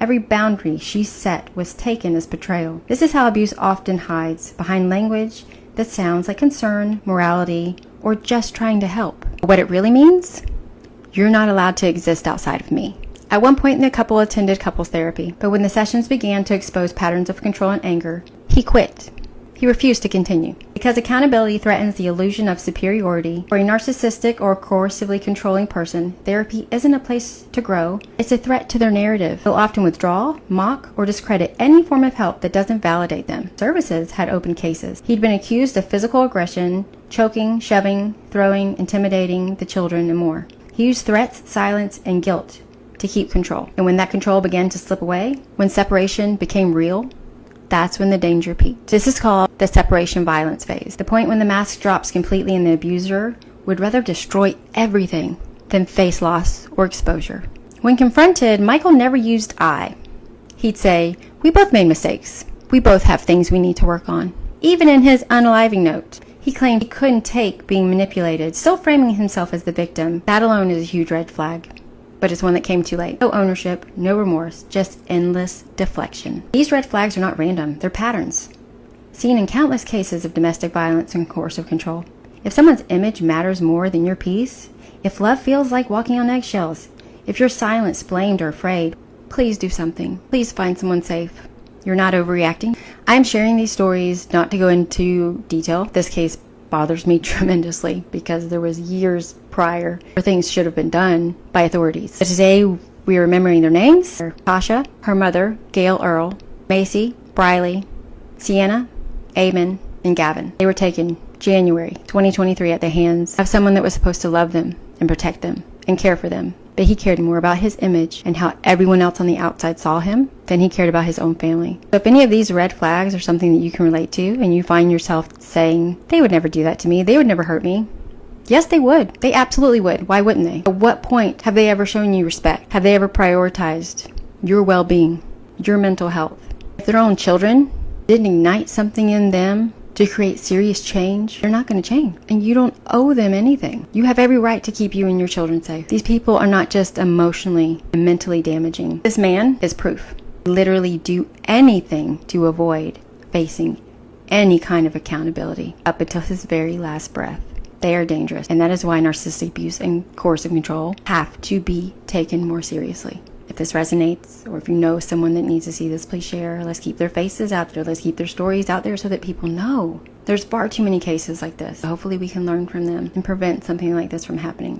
Every boundary she set was taken as betrayal. This is how abuse often hides behind language that sounds like concern, morality, or just trying to help. What it really means? You're not allowed to exist outside of me. At one point, the couple attended couples therapy, but when the sessions began to expose patterns of control and anger, he quit. He refused to continue. Because accountability threatens the illusion of superiority. For a narcissistic or coercively controlling person, therapy isn't a place to grow. It's a threat to their narrative. They'll often withdraw, mock, or discredit any form of help that doesn't validate them. Services had open cases. He'd been accused of physical aggression, choking, shoving, throwing, intimidating the children, and more. He used threats, silence, and guilt to keep control. And when that control began to slip away, when separation became real, that's when the danger peaked. This is called the separation violence phase, the point when the mask drops completely and the abuser would rather destroy everything than face loss or exposure. When confronted, Michael never used I. He'd say, "We both made mistakes. We both have things we need to work on." Even in his unaliving note, he claimed he couldn't take being manipulated, still framing himself as the victim. That alone is a huge red flag. But it's one that came too late. No ownership, no remorse, just endless deflection. These red flags are not random, they're patterns, seen in countless cases of domestic violence and coercive control. If someone's image matters more than your peace, if love feels like walking on eggshells, if you're silenced, blamed, or afraid, please do something. Please find someone safe. You're not overreacting. I'm sharing these stories not to go into detail. This case bothers me tremendously because there was years prior where things should have been done by authorities. But today we are remembering their names. Tasha, her mother, Gail Earl, Macy, Briley, Sienna, Eamon, and Gavin. They were taken January 2023 at the hands of someone that was supposed to love them and protect them and care for them. But he cared more about his image and how everyone else on the outside saw him than he cared about his own family. So if any of these red flags are something that you can relate to and you find yourself saying, "They would never do that to me, they would never hurt me," yes, they would. They absolutely would. Why wouldn't they? At what point have they ever shown you respect? Have they ever prioritized your well-being, your mental health? If their own children didn't ignite something in them to create serious change, they're not going to change. And you don't owe them anything. You have every right to keep you and your children safe. These people are not just emotionally and mentally damaging. This man is proof. Literally do anything to avoid facing any kind of accountability up until his very last breath. They are dangerous. And that is why narcissistic abuse and coercive control have to be taken more seriously. If this resonates, or if you know someone that needs to see this, please share. Let's keep their faces out there. Let's keep their stories out there so that people know. There's far too many cases like this. Hopefully we can learn from them and prevent something like this from happening.